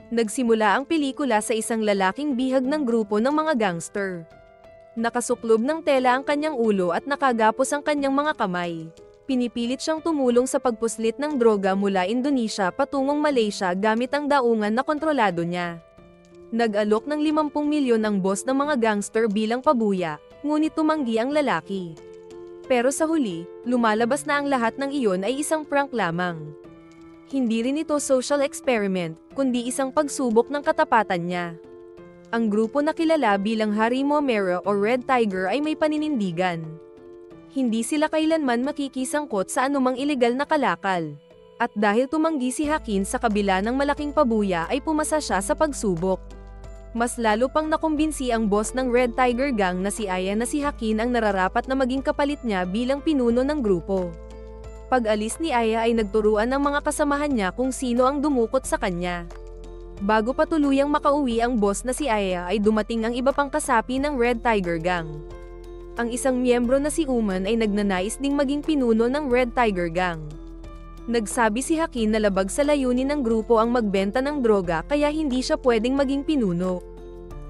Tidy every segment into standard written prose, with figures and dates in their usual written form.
Nagsimula ang pelikula sa isang lalaking bihag ng grupo ng mga gangster. Nakasuklob ng tela ang kanyang ulo at nakagapos ang kanyang mga kamay. Pinipilit siyang tumulong sa pagpuslit ng droga mula Indonesia patungong Malaysia gamit ang daungan na kontrolado niya. Nag-alok ng 50 milyon ang boss ng mga gangster bilang pabuya, ngunit tumanggi ang lalaki. Pero sa huli, lumalabas na ang lahat ng iyon ay isang prank lamang. Hindi rin ito social experiment, kundi isang pagsubok ng katapatan niya. Ang grupo na kilala bilang Harimo Mera o Red Tiger ay may paninindigan. Hindi sila kailanman makikisangkot sa anumang ilegal na kalakal. At dahil tumanggi si Hakin sa kabila ng malaking pabuya ay pumasa siya sa pagsubok. Mas lalo pang nakumbinsi ang boss ng Red Tiger Gang na si Aya na si Hakin ang nararapat na maging kapalit niya bilang pinuno ng grupo. Pag-alis ni Aya ay nagturuan ng mga kasamahan niya kung sino ang dumukot sa kanya. Bago pa tuluyang makauwi ang boss na si Aya ay dumating ang iba pang kasapi ng Red Tiger Gang. Ang isang miyembro na si Uman ay nagnanais ding maging pinuno ng Red Tiger Gang. Nagsabi si Hakin na labag sa layunin ng grupo ang magbenta ng droga kaya hindi siya pwedeng maging pinuno.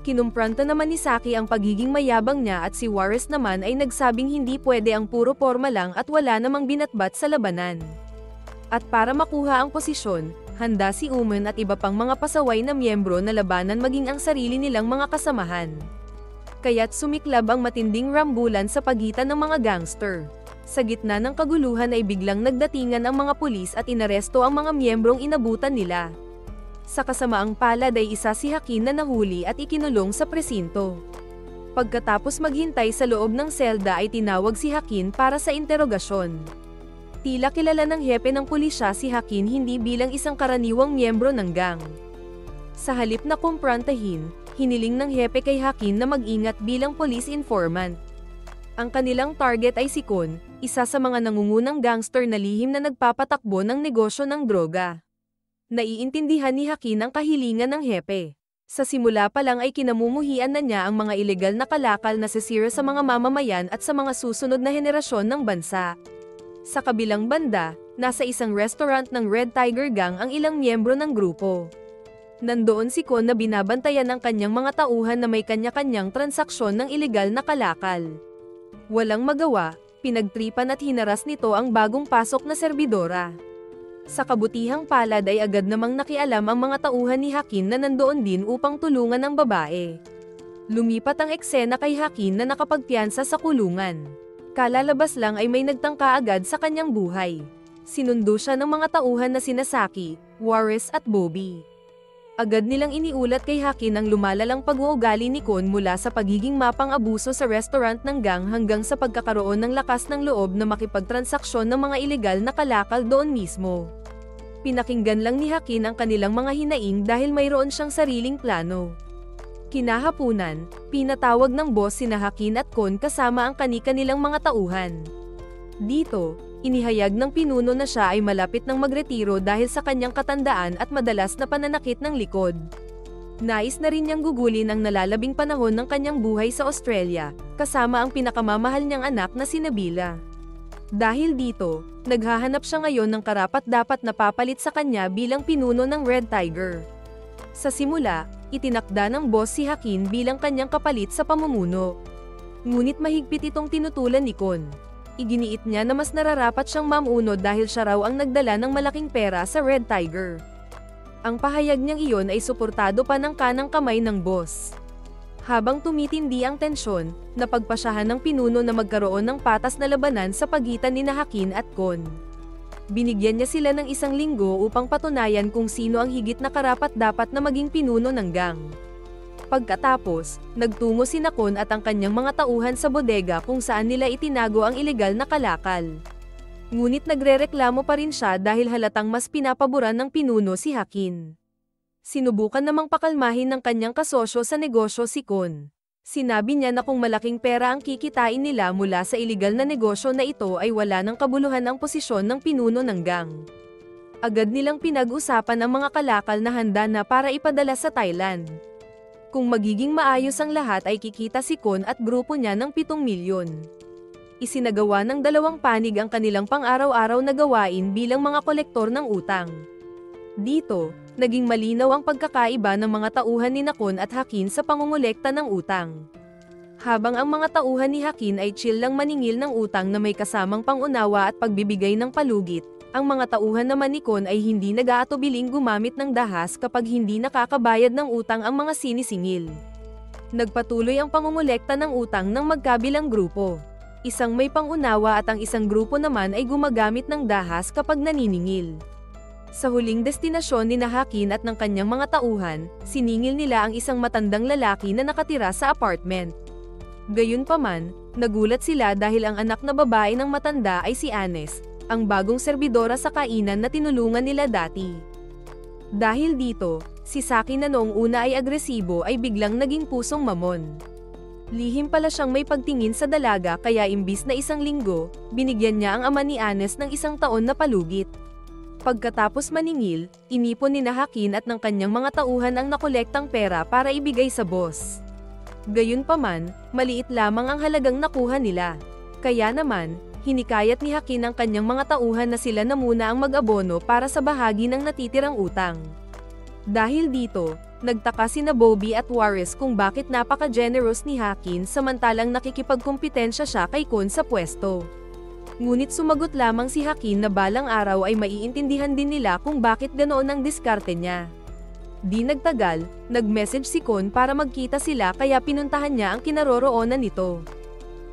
Kinumpranta naman ni Saki ang pagiging mayabang niya at si Juarez naman ay nagsabing hindi pwede ang puro porma lang at wala namang binatbat sa labanan. At para makuha ang posisyon, handa si Uman at iba pang mga pasaway na miyembro na labanan maging ang sarili nilang mga kasamahan. Kaya't sumiklab ang matinding rambulan sa pagitan ng mga gangster. Sa gitna ng kaguluhan ay biglang nagdatingan ang mga pulis at inaresto ang mga miyembrong inabutan nila. Sa kasamaang palad ay isa si Hakin na nahuli at ikinulong sa presinto. Pagkatapos maghintay sa loob ng selda ay tinawag si Hakin para sa interogasyon. Tila kilala ng hepe ng pulisya si Hakin hindi bilang isang karaniwang miyembro ng gang. Sa halip na kumprantahin, hiniling ng hepe kay Hakin na mag-ingat bilang police informant. Ang kanilang target ay si Kon, isa sa mga nangungunang gangster na lihim na nagpapatakbo ng negosyo ng droga. Naiintindihan ni Hakin ang kahilingan ng hepe. Sa simula pa lang ay kinamumuhian na niya ang mga ilegal na kalakal na sisira sa mga mamamayan at sa mga susunod na henerasyon ng bansa. Sa kabilang banda, nasa isang restaurant ng Red Tiger Gang ang ilang miyembro ng grupo. Nandoon si Kon na binabantayan ng kanyang mga tauhan na may kanya-kanyang transaksyon ng ilegal na kalakal. Walang magawa, pinagtripan at hinaras nito ang bagong pasok na serbidora. Sa kabutihang palad ay agad namang nakialam ang mga tauhan ni Hakin na nandoon din upang tulungan ang babae. Lumipat ang eksena kay Hakin na nakapagpiyansa sa kulungan. Kalalabas lang ay may nagtangka agad sa kanyang buhay. Sinundo siya ng mga tauhan na sina Saki, Juarez at Bobby. Agad nilang iniulat kay Hakin ang lumalalang pag-uugali ni Kon mula sa pagiging mapang-abuso sa restaurant ng gang hanggang sa pagkakaroon ng lakas ng loob na makipagtransaksyon ng mga ilegal na kalakal doon mismo. Pinakinggan lang ni Hakin ang kanilang mga hinaing dahil mayroon siyang sariling plano. Kinahapunan, pinatawag ng boss sina Hakin at Kon kasama ang kani-kanilang mga tauhan. Dito, inihayag ng pinuno na siya ay malapit ng magretiro dahil sa kanyang katandaan at madalas na pananakit ng likod. Nais na rin niyang gugulin ang nalalabing panahon ng kanyang buhay sa Australia, kasama ang pinakamamahal niyang anak na si Nabila. Dahil dito, naghahanap siya ngayon ng karapat-dapat na papalit sa kanya bilang pinuno ng Red Tiger. Sa simula, itinakda ng boss si Hakin bilang kanyang kapalit sa pamumuno. Ngunit mahigpit itong tinutulan ni Kon. Iginiit niya na mas nararapat siyang mamuno dahil siya raw ang nagdala ng malaking pera sa Red Tiger. Ang pahayag niyang iyon ay suportado pa ng kanang kamay ng boss. Habang tumitindi ang tensyon, napagpasyahan ng pinuno na magkaroon ng patas na labanan sa pagitan ni Hakin at Kon. Binigyan niya sila ng 1 linggo upang patunayan kung sino ang higit na karapat-dapat na maging pinuno ng gang. Pagkatapos, nagtungo si Kon at ang kanyang mga tauhan sa bodega kung saan nila itinago ang ilegal na kalakal. Ngunit nagrereklamo pa rin siya dahil halatang mas pinapaboran ng pinuno si Hakin. Sinubukan namang pakalmahin ng kanyang kasosyo sa negosyo si Kon. Sinabi niya na kung malaking pera ang kikitain nila mula sa ilegal na negosyo na ito ay wala ng kabuluhan ang posisyon ng pinuno ng gang. Agad nilang pinag-usapan ang mga kalakal na handa na para ipadala sa Thailand. Kung magiging maayos ang lahat ay kikita si Kon at grupo niya ng 7 milyon. Isinagawa ng 2 panig ang kanilang pang-araw-araw na gawain bilang mga kolektor ng utang. Dito, naging malinaw ang pagkakaiba ng mga tauhan ni Nakon at Hakin sa pangungulekta ng utang. Habang ang mga tauhan ni Hakin ay chill lang maningil ng utang na may kasamang pangunawa at pagbibigay ng palugit, ang mga tauhan naman ni Kon ay hindi nag-aatubiling gumamit ng dahas kapag hindi nakakabayad ng utang ang mga sinisingil. Nagpatuloy ang pangungulekta ng utang ng magkabilang grupo. Isang may pangunawa at ang isang grupo naman ay gumagamit ng dahas kapag naniningil. Sa huling destinasyon ni Hakin at ng kanyang mga tauhan, siningil nila ang isang matandang lalaki na nakatira sa apartment. Gayunpaman, nagulat sila dahil ang anak na babae ng matanda ay si Anes, ang bagong serbidora sa kainan na tinulungan nila dati. Dahil dito, si Saki na noong una ay agresibo ay biglang naging pusong mamon. Lihim pala siyang may pagtingin sa dalaga kaya imbis na 1 linggo, binigyan niya ang ama ni Anes ng 1 taon na palugit. Pagkatapos maningil, inipon ni Hakin at ng kanyang mga tauhan ang nakolektang pera para ibigay sa boss. Gayunpaman, maliit lamang ang halagang nakuha nila. Kaya naman, hinikayat ni Hakin ang kanyang mga tauhan na sila na muna ang mag-abono para sa bahagi ng natitirang utang. Dahil dito, nagtaka sina Bobby at Juarez kung bakit napaka-generous ni Hakin samantalang nakikipagkumpetensya siya kay Kon sa pwesto. Ngunit sumagot lamang si Hakin na balang araw ay maiintindihan din nila kung bakit ganoon ang diskarte niya. Di nagtagal, nag-message si Kon para magkita sila kaya pinuntahan niya ang kinaroroonan nito.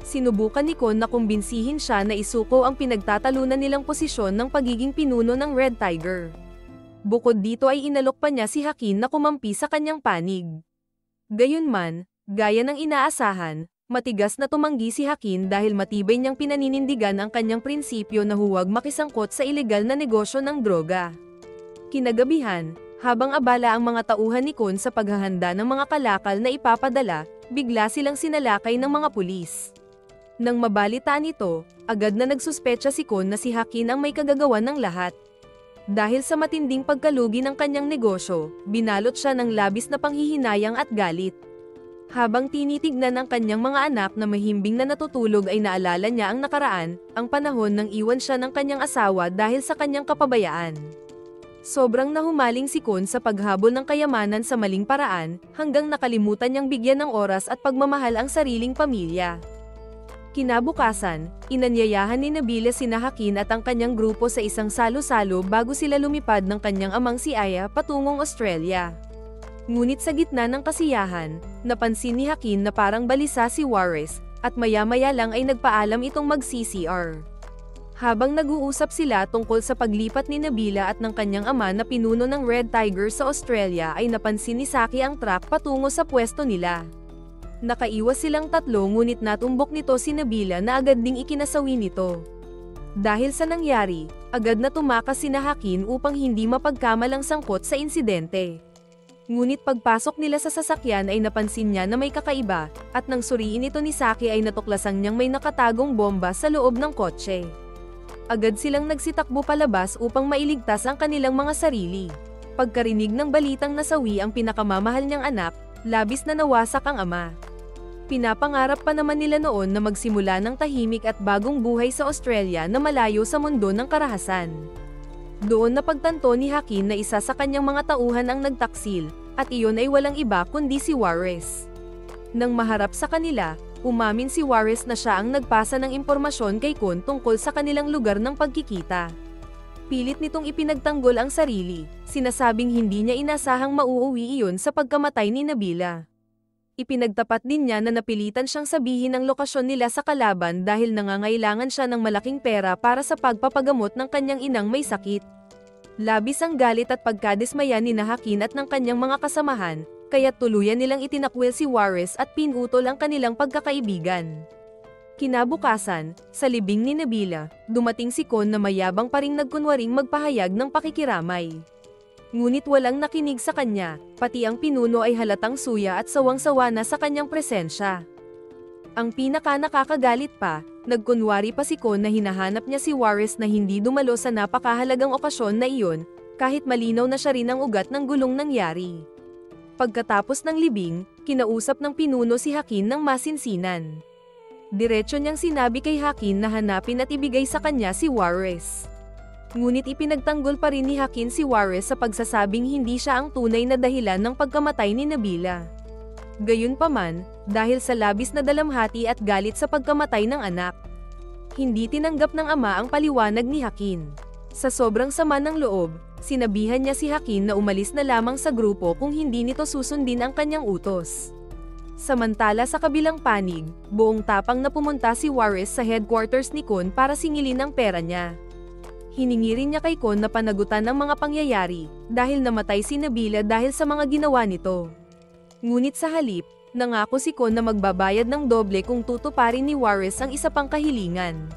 Sinubukan ni Kon na kumbinsihin siya na isuko ang pinagtatalunan nilang posisyon ng pagiging pinuno ng Red Tiger. Bukod dito ay inalok pa niya si Hakin na kumampi sa kanyang panig. Gayunman, gaya ng inaasahan, matigas na tumanggi si Hakin dahil matibay niyang pinaninindigan ang kanyang prinsipyo na huwag makisangkot sa ilegal na negosyo ng droga. Kinagabihan, habang abala ang mga tauhan ni Kon sa paghahanda ng mga kalakal na ipapadala, bigla silang sinalakay ng mga pulis. Nang mabalita nito, agad na nagsuspecha si Kon na si Hakin ang may kagagawan ng lahat. Dahil sa matinding pagkalugi ng kanyang negosyo, binalot siya ng labis na panghihinayang at galit. Habang tinitignan ang kanyang mga anak na mahimbing na natutulog ay naalala niya ang nakaraan, ang panahon nang iwan siya ng kanyang asawa dahil sa kanyang kapabayaan. Sobrang nahumaling si Kon sa paghabol ng kayamanan sa maling paraan, hanggang nakalimutan niyang bigyan ng oras at pagmamahal ang sariling pamilya. Kinabukasan, inanyayahan ni Nabila sina Hakin at ang kanyang grupo sa isang salo-salo bago sila lumipad ng kanyang amang si Aya patungong Australia. Ngunit sa gitna ng kasiyahan, napansin ni Hakin na parang balisa si Juarez, at maya-maya lang ay nagpaalam itong mag-CCR. Habang nag-uusap sila tungkol sa paglipat ni Nabila at ng kanyang ama na pinuno ng Red Tiger sa Australia ay napansin ni Saki ang truck patungo sa pwesto nila. Nakaiwas silang tatlo ngunit natumbok nito si Nabila na agad ding ikinasawi nito. Dahil sa nangyari, agad na tumakas sina Hakin upang hindi mapagkamalang sangkot sa insidente. Ngunit pagpasok nila sa sasakyan ay napansin niya na may kakaiba, at nang suriin ito ni Saki ay natuklasang niyang may nakatagong bomba sa loob ng kotse. Agad silang nagsitakbo palabas upang mailigtas ang kanilang mga sarili. Pagkarinig ng balitang nasawi ang pinakamamahal niyang anak, labis na nawasak ang ama. Pinapangarap pa naman nila noon na magsimula ng tahimik at bagong buhay sa Australia na malayo sa mundo ng karahasan. Doon napagtanto ni Hakin na isa sa kanyang mga tauhan ang nagtaksil, at iyon ay walang iba kundi si Juarez. Nang maharap sa kanila, umamin si Juarez na siya ang nagpasa ng impormasyon kay Kon tungkol sa kanilang lugar ng pagkikita. Pilit nitong ipinagtanggol ang sarili, sinasabing hindi niya inasahang mauuwi iyon sa pagkamatay ni Nabila. Ipinagtapat din niya na napilitan siyang sabihin ang lokasyon nila sa kalaban dahil nangangailangan siya ng malaking pera para sa pagpapagamot ng kanyang inang may sakit. Labis ang galit at pagkadismaya ni Hakin at ng kanyang mga kasamahan, kaya tuluyan nilang itinakwil si Juarez at pinutol ang kanilang pagkakaibigan. Kinabukasan, sa libing ni Nabila, dumating si Kon na mayabang pa ring nagkunwaring magpahayag ng pakikiramay. Ngunit walang nakinig sa kanya, pati ang pinuno ay halatang suya at sawang-sawa na sa kanyang presensya. Ang pinaka-nakakagalit pa, nagkunwari pa si Kon na hinahanap niya si Juarez na hindi dumalo sa napakahalagang okasyon na iyon, kahit malinaw na siya rin ang ugat ng gulong nangyari. Pagkatapos ng libing, kinausap ng pinuno si Hakin ng masinsinan. Diretso niyang sinabi kay Hakin na hanapin at ibigay sa kanya si Juarez. Ngunit ipinagtanggol pa rin ni Hakin si Juarez sa pagsasabing hindi siya ang tunay na dahilan ng pagkamatay ni Nabila. Gayunpaman, dahil sa labis na dalamhati at galit sa pagkamatay ng anak, hindi tinanggap ng ama ang paliwanag ni Hakin. Sa sobrang sama ng loob, sinabihan niya si Hakin na umalis na lamang sa grupo kung hindi nito susundin ang kanyang utos. Samantala sa kabilang panig, buong tapang na pumunta si Juarez sa headquarters ni Kon para singilin ang pera niya. Hiningi rin niya kay Kon na panagutan ng mga pangyayari, dahil namatay si Nabila dahil sa mga ginawa nito. Ngunit sa halip, nangako si Kon na magbabayad ng doble kung tutuparin ni Juarez ang isa pang kahilingan.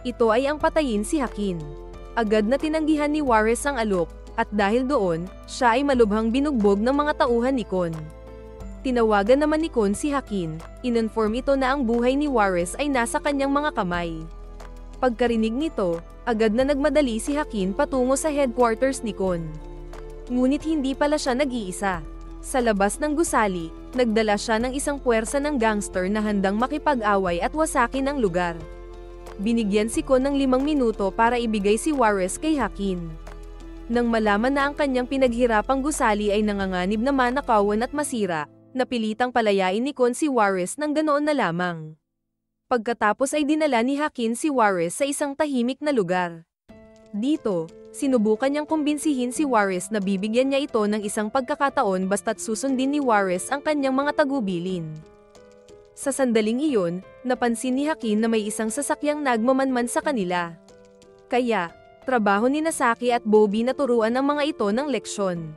Ito ay ang patayin si Hakin. Agad na tinanggihan ni Juarez ang alok, at dahil doon, siya ay malubhang binugbog ng mga tauhan ni Kon. Tinawagan naman ni Kon si Hakin, in-inform ito na ang buhay ni Juarez ay nasa kanyang mga kamay. Pagkarinig nito, agad na nagmadali si Hakin patungo sa headquarters ni Kon. Ngunit hindi pala siya nag-iisa. Sa labas ng gusali, nagdala siya ng isang puwersa ng gangster na handang makipag-away at wasakin ang lugar. Binigyan si Kon ng 5 minuto para ibigay si Juarez kay Hakin. Nang malaman na ang kanyang pinaghirapang gusali ay nanganganib na manakawan at masira, napilitang palayain ni Kon si Juarez ng ganoon na lamang. Pagkatapos ay dinala ni Hakin si Juarez sa isang tahimik na lugar. Dito, sinubukan niyang kumbinsihin si Juarez na bibigyan niya ito ng isang pagkakataon basta't susundin ni Juarez ang kanyang mga tagubilin. Sa sandaling iyon, napansin ni Hakin na may isang sasakyang nagmamanman sa kanila. Kaya, trabaho ni Nasaki at Bobby na turuan ang mga ito ng leksyon.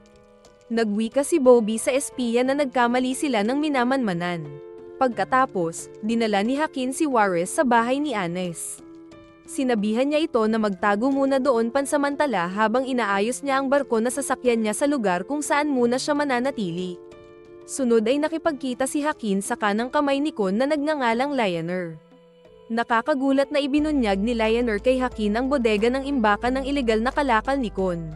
Nagwika si Bobby sa espiya na nagkamali sila ng minamanmanan. Pagkatapos, dinala ni Hakin si Juarez sa bahay ni Anes. Sinabihan niya ito na magtago muna doon pansamantala habang inaayos niya ang barko na sasakyan niya sa lugar kung saan muna siya mananatili. Sunod ay nakipagkita si Hakin sa kanang kamay ni Kon na nagngangalang Lioner. Nakakagulat na ibinunyag ni Lioner kay Hakin ang bodega ng imbakan ng ilegal na kalakal ni Kon.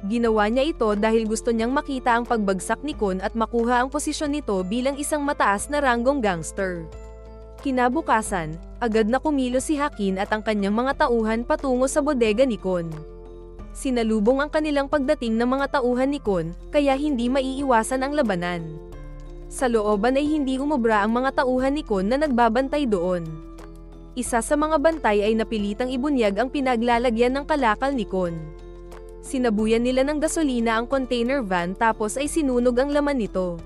Ginawa niya ito dahil gusto niyang makita ang pagbagsak ni Kon at makuha ang posisyon nito bilang isang mataas na ranggong gangster. Kinabukasan, agad na kumilos si Hakin at ang kanyang mga tauhan patungo sa bodega ni Kon. Sinalubong ang kanilang pagdating ng mga tauhan ni Kon, kaya hindi maiiwasan ang labanan. Sa looban ay hindi umubra ang mga tauhan ni Kon na nagbabantay doon. Isa sa mga bantay ay napilitang ibunyag ang pinaglalagyan ng kalakal ni Kon. Sinabuyan nila ng gasolina ang container van tapos ay sinunog ang laman nito.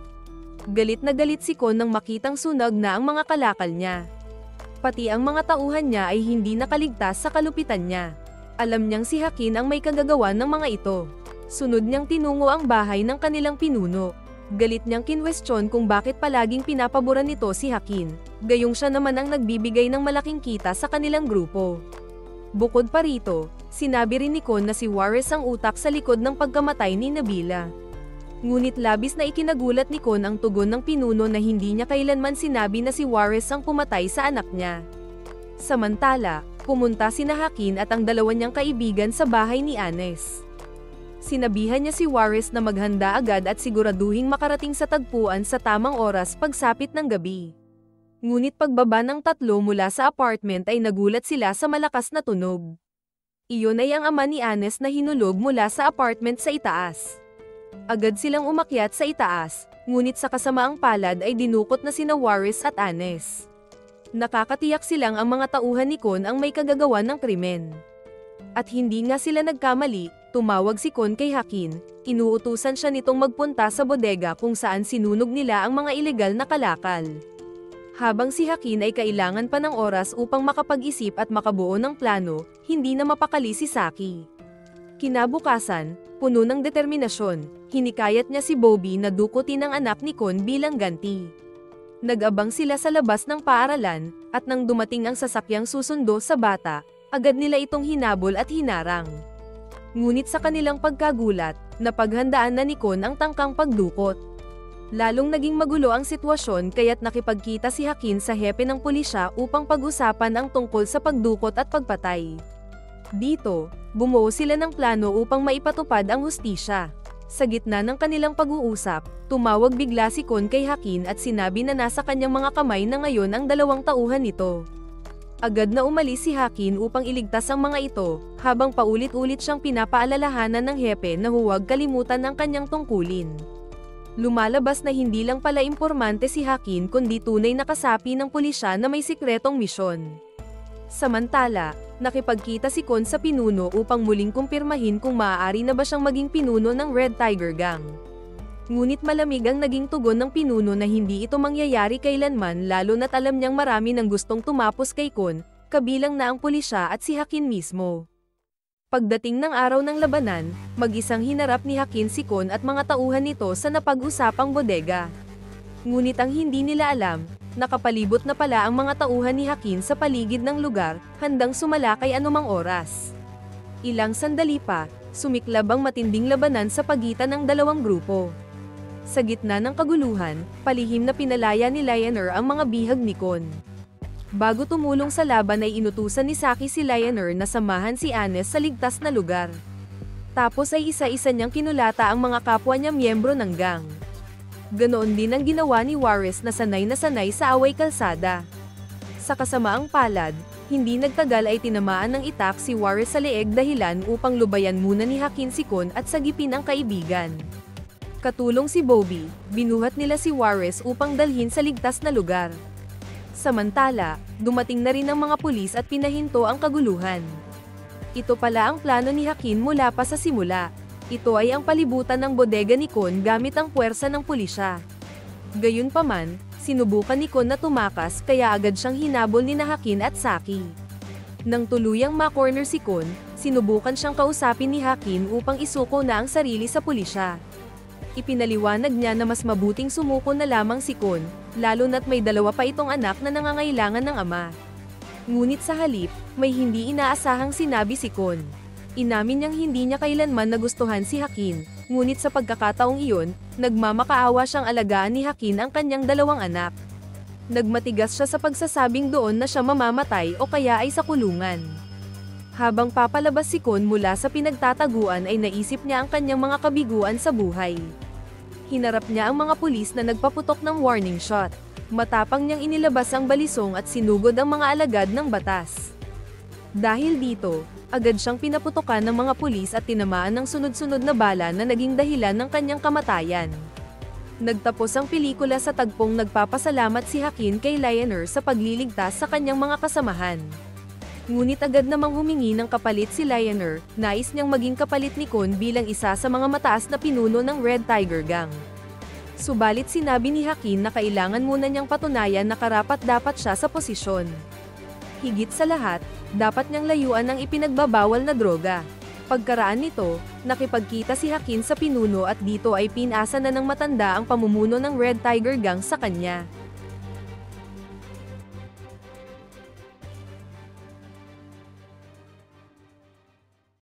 Galit na galit si Kon nang makitang sunog na ang mga kalakal niya. Pati ang mga tauhan niya ay hindi nakaligtas sa kalupitan niya. Alam niyang si Hakin ang may kagagawan ng mga ito. Sunod niyang tinungo ang bahay ng kanilang pinuno. Galit niyang kinwestiyon kung bakit palaging pinapaboran nito si Hakin, gayong siya naman ang nagbibigay ng malaking kita sa kanilang grupo. Bukod pa rito, sinabi rin ni Kon na si Juarez ang utak sa likod ng pagkamatay ni Nabila. Ngunit labis na ikinagulat ni Kon ang tugon ng pinuno na hindi niya kailanman sinabi na si Juarez ang pumatay sa anak niya. Samantala, pumunta sina Hakin at ang dalawa niyang kaibigan sa bahay ni Anes. Sinabihan niya si Juarez na maghanda agad at siguraduhing makarating sa tagpuan sa tamang oras pagsapit ng gabi. Ngunit pagbaba ng tatlo mula sa apartment ay nagulat sila sa malakas na tunog. Iyon ay ang ama ni Anes na hinulog mula sa apartment sa itaas. Agad silang umakyat sa itaas, ngunit sa kasamaang palad ay dinukot na sina Juarez at Anes. Nakakatiyak silang ang mga tauhan ni Kon ang may kagagawan ng krimen. At hindi nga sila nagkamali, tumawag si Kon kay Hakin, inuutusan siya nitong magpunta sa bodega kung saan sinunog nila ang mga ilegal na kalakal. Habang si Hakin ay kailangan pa ng oras upang makapag-isip at makabuo ng plano, hindi na mapakali si Saki. Kinabukasan, puno ng determinasyon, hinikayat niya si Bobby na dukutin ang anak ni Kon bilang ganti. Nag-abang sila sa labas ng paaralan, at nang dumating ang sasakyang susundo sa bata, agad nila itong hinabol at hinarang. Ngunit sa kanilang pagkagulat, napaghandaan na ni Kon ang tangkang pagdukot. Lalong naging magulo ang sitwasyon kaya't nakipagkita si Hakin sa hepe ng pulisya upang pag-usapan ang tungkol sa pagdukot at pagpatay. Dito, bumuo sila ng plano upang maipatupad ang hustisya. Sa gitna ng kanilang pag-uusap, tumawag bigla si Kon kay Hakin at sinabi na nasa kanyang mga kamay na ngayon ang 2 tauhan nito. Agad na umalis si Hakin upang iligtas ang mga ito, habang paulit-ulit siyang pinapaalalahanan ng hepe na huwag kalimutan ang kanyang tungkulin. Lumalabas na hindi lang pala impormante si Hakin kundi tunay na kasapi ng pulisya na may sikretong misyon. Samantala, nakipagkita si Kon sa pinuno upang muling kumpirmahin kung maaari na ba siyang maging pinuno ng Red Tiger Gang. Ngunit malamig ang naging tugon ng pinuno na hindi ito mangyayari kailanman, lalo na't alam niyang marami nang gustong tumapos kay Kon, kabilang na ang pulisya at si Hakin mismo. Pagdating ng araw ng labanan, mag-isang hinarap ni Hakin si Kon at mga tauhan nito sa napag-usapang bodega. Ngunit ang hindi nila alam, nakapalibot na pala ang mga tauhan ni Hakin sa paligid ng lugar, handang sumalakay anumang oras. Ilang sandali pa, sumiklab ang matinding labanan sa pagitan ng dalawang grupo. Sa gitna ng kaguluhan, palihim na pinalaya ni Lionel ang mga bihag ni Kon. Bago tumulong sa laban ay inutusan ni Saki si Lionel na samahan si Anes sa ligtas na lugar. Tapos ay isa-isa niyang kinulata ang mga kapwa niya miyembro ng gang. Ganoon din ang ginawa ni Juarez na sanay sa away kalsada. Sa kasamaang palad, hindi nagtagal ay tinamaan ng itak si Juarez sa leeg dahilan upang lubayan muna ni Hakin si Kon at sagipin ang kaibigan. Katulong si Bobby, binuhat nila si Juarez upang dalhin sa ligtas na lugar. Samantala, dumating na rin ang mga pulis at pinahinto ang kaguluhan. Ito pala ang plano ni Hakin mula pa sa simula. Ito ay ang palibutan ng bodega ni Kon gamit ang puwersa ng pulisya. Gayunpaman, sinubukan ni Kon na tumakas kaya agad siyang hinabol ni Hakin at Saki. Nang tuluyang ma-corner si Kon, sinubukan siyang kausapin ni Hakin upang isuko na ang sarili sa pulisya. Ipinaliwanag niya na mas mabuting sumuko na lamang si Kon, lalo na't may dalawa pa itong anak na nangangailangan ng ama. Ngunit sa halip, may hindi inaasahang sinabi si Kon. Inamin niyang hindi niya kailanman nagustuhan si Hakin, ngunit sa pagkakataong iyon, nagmamakaawa siyang alagaan ni Hakin ang kanyang dalawang anak. Nagmatigas siya sa pagsasabing doon na siya mamamatay o kaya ay sa kulungan. Habang papalabas si Kon mula sa pinagtataguan ay naisip niya ang kanyang mga kabiguan sa buhay. Hinarap niya ang mga pulis na nagpaputok ng warning shot. Matapang niyang inilabas ang balisong at sinugod ang mga alagad ng batas. Dahil dito, agad siyang pinaputokan ng mga pulis at tinamaan ng sunod-sunod na bala na naging dahilan ng kanyang kamatayan. Nagtapos ang pelikula sa tagpong nagpapasalamat si Hakin kay Lionel sa pagliligtas sa kanyang mga kasamahan. Ngunit agad namang humingi ng kapalit si Lionel, nais niyang maging kapalit ni Kon bilang isa sa mga mataas na pinuno ng Red Tiger Gang. Subalit sinabi ni Hakin na kailangan muna niyang patunayan na karapat-dapat siya sa posisyon. Higit sa lahat, dapat niyang layuan ang ipinagbabawal na droga. Pagkaraan nito, nakipagkita si Hakin sa pinuno at dito ay pinasa na ng matanda ang pamumuno ng Red Tiger Gang sa kanya.